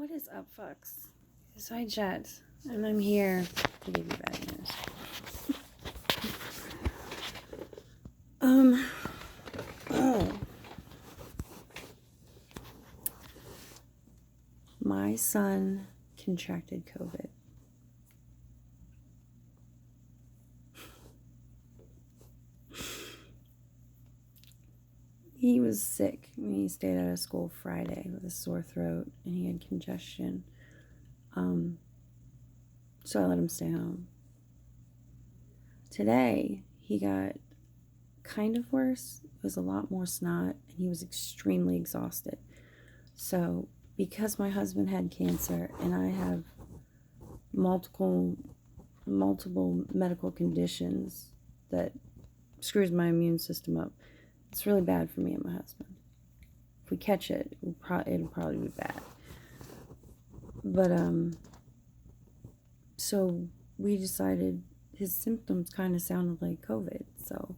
What is up, fucks? It's Jet, and I'm here to give you bad news. My son contracted COVID. He was sick. He stayed out of school Friday with a sore throat, and he had congestion. So I let him stay home. Today, he got kind of worse. It was a lot more snot, and he was extremely exhausted. So, because my husband had cancer, and I have multiple medical conditions that screws my immune system up, it's really bad for me and my husband. If we catch it, it'll probably be bad. But, so we decided his symptoms kind of sounded like COVID. So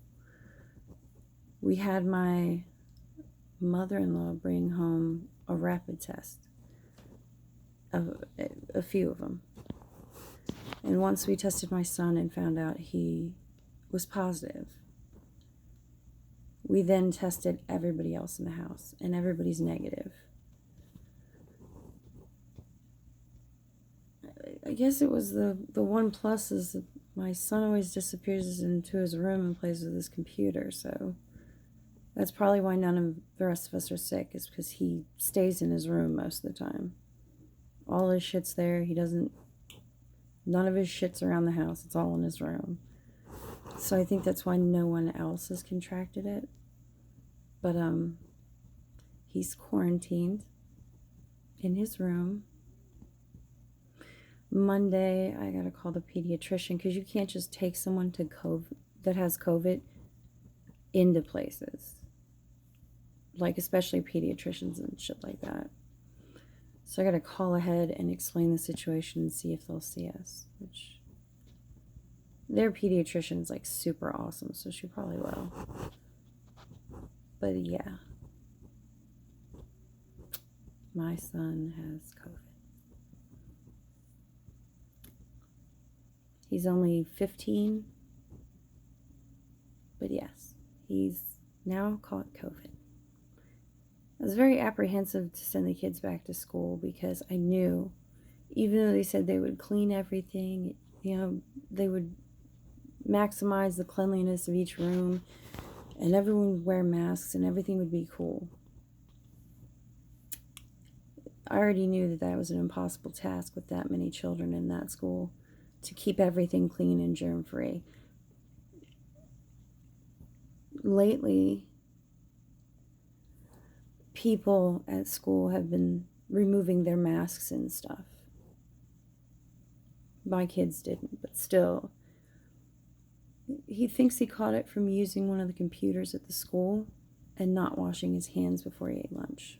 we had my mother-in-law bring home a rapid test, a few of them. And once we tested my son and found out he was positive, we then tested everybody else in the house, and everybody's negative. I guess it was the one plus is that my son always disappears into his room and plays with his computer, so that's probably why none of the rest of us are sick, is because he stays in his room most of the time. All his shit's there. None of his shit's around the house. It's all in his room. So I think that's why no one else has contracted it. But he's quarantined in his room. Monday, I gotta call the pediatrician, because you can't just take someone that has COVID into places, like especially pediatricians and shit like that. So I gotta call ahead and explain the situation and see if they'll see us, which their pediatrician's like super awesome, so she probably will. But yeah, my son has COVID. He's only 15, but yes, he's now caught COVID. I was very apprehensive to send the kids back to school, because I knew, even though they said they would clean everything, they would maximize the cleanliness of each room, and everyone would wear masks, and everything would be cool. I already knew that was an impossible task with that many children in that school, to keep everything clean and germ-free. Lately, people at school have been removing their masks and stuff. My kids didn't, but still. He thinks he caught it from using one of the computers at the school and not washing his hands before he ate lunch.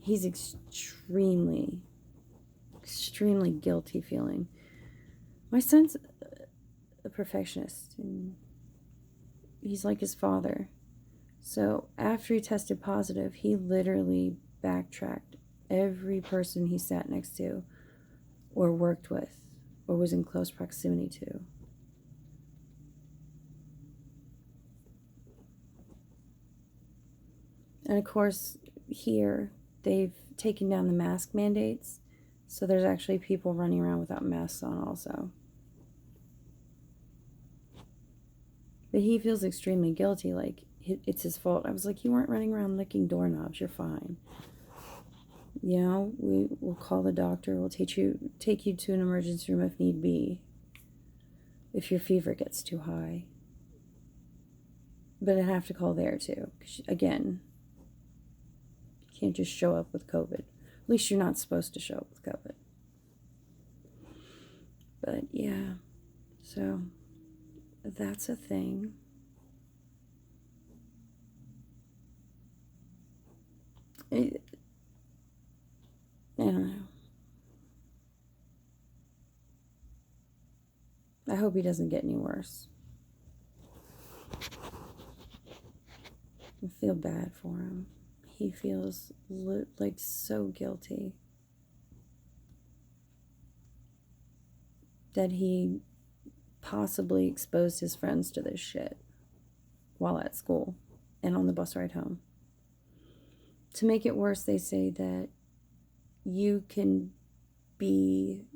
He's extremely guilty feeling. My son's a perfectionist, and he's like his father. So after he tested positive, he literally backtracked every person he sat next to or worked with or was in close proximity to. And of course, here, they've taken down the mask mandates, so there's actually people running around without masks on also. But he feels extremely guilty, like it's his fault. I was like, you weren't running around licking doorknobs, you're fine. We'll call the doctor, we'll take you to an emergency room if need be, if your fever gets too high. But I have to call there too, because again, you can't just show up with COVID. At least you're not supposed to show up with COVID. But yeah, so that's a thing. I don't know. I hope he doesn't get any worse. I feel bad for him. he feels like so guilty that he possibly exposed his friends to this shit while at school and on the bus ride home. To make it worse, they say that you can be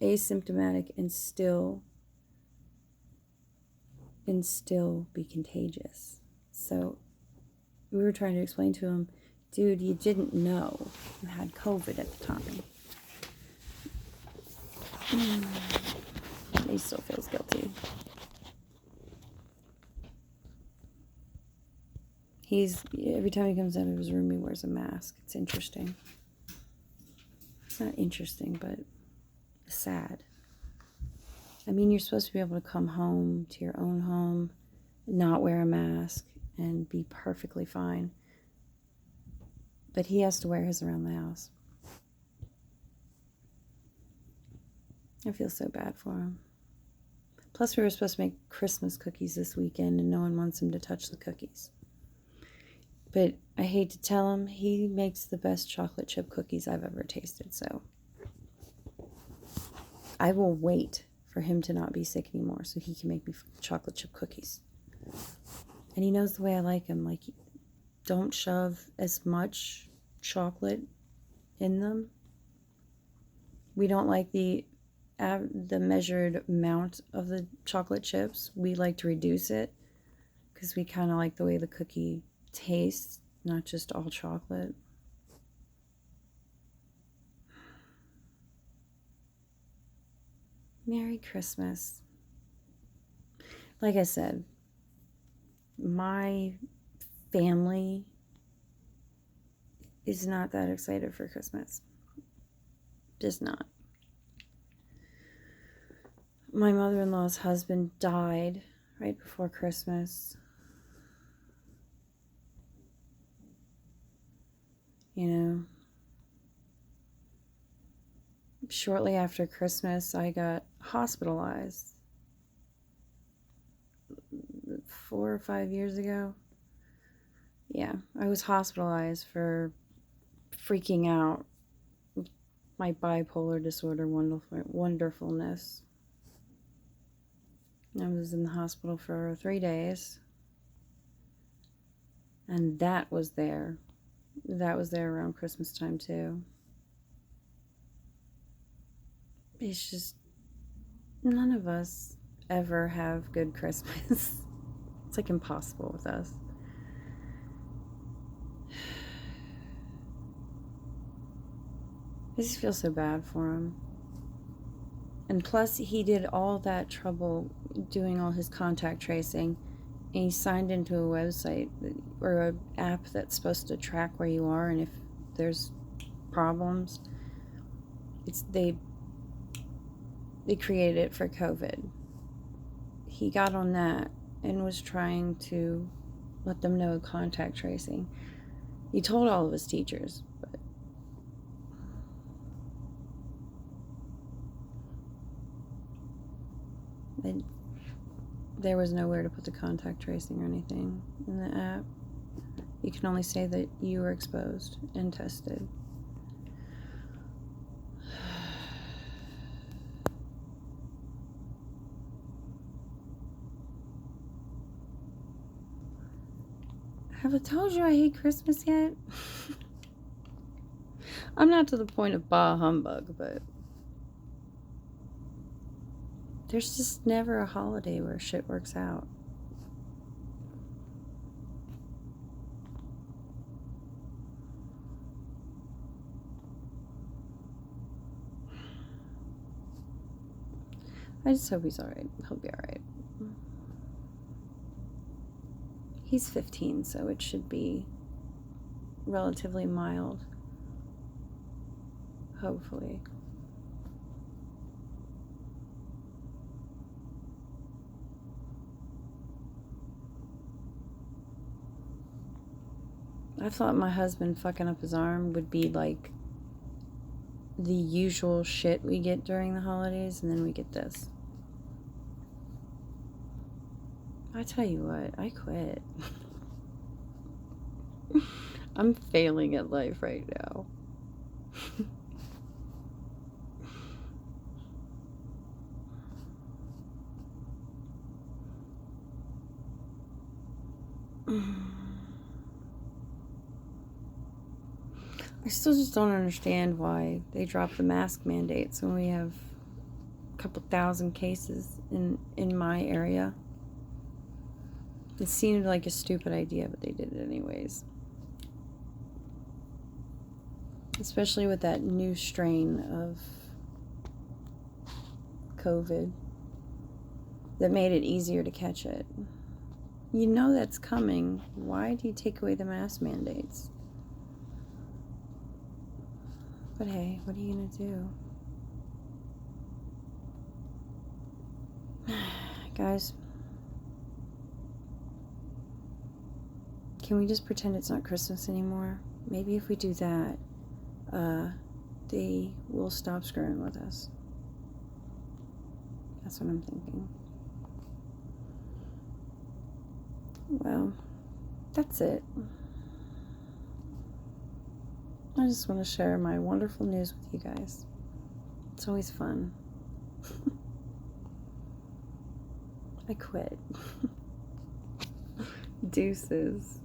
asymptomatic and still be contagious. So we were trying to explain to him, dude, you didn't know you had COVID at the time. He still feels guilty. Every time he comes out of his room, he wears a mask. It's interesting. It's not interesting, but sad. I mean, you're supposed to be able to come home to your own home, not wear a mask, and be perfectly fine. But he has to wear his around the house. I feel so bad for him. Plus, we were supposed to make Christmas cookies this weekend, and no one wants him to touch the cookies. But I hate to tell him, he makes the best chocolate chip cookies I've ever tasted, so I will wait for him to not be sick anymore so he can make me chocolate chip cookies. And he knows the way I like them. Like, don't shove as much chocolate in them. We don't like the measured amount of the chocolate chips. We like to reduce it because we kind of like the way the cookie tastes, not just all chocolate. Merry Christmas. Like I said, my family is not that excited for Christmas. Just not. My mother-in-law's husband died right before Christmas. You know, shortly after Christmas, I got hospitalized 4 or 5 years ago. Yeah, I was hospitalized for freaking out. My bipolar disorder wonderfulness. I was in the hospital for 3 days. And that was there. That was there around Christmas time too. It's just, none of us ever have good Christmas. It's like impossible with us. I just feel so bad for him. And plus, he did all that trouble doing all his contact tracing, and he signed into a website or an app that's supposed to track where you are, and if there's problems, they created it for COVID. He got on that and was trying to let them know contact tracing. He told all of his teachers, but there was nowhere to put the contact tracing or anything in the app. You can only say that you were exposed and tested. Have I told you I hate Christmas yet? I'm not to the point of bah humbug, but there's just never a holiday where shit works out. I just hope he's alright. He'll be alright. He's 15, so it should be relatively mild. Hopefully. I thought my husband fucking up his arm would be like the usual shit we get during the holidays, and then we get this. I tell you what, I quit. I'm failing at life right now. I still just don't understand why they dropped the mask mandates when we have a couple thousand cases in my area. It seemed like a stupid idea, but they did it anyways. Especially with that new strain of COVID that made it easier to catch it. You know that's coming. Why do you take away the mask mandates? But hey, what are you gonna do? Guys, can we just pretend it's not Christmas anymore? Maybe if we do that, they will stop screwing with us. That's what I'm thinking. Well, that's it. I just want to share my wonderful news with you guys. It's always fun. I quit. Deuces.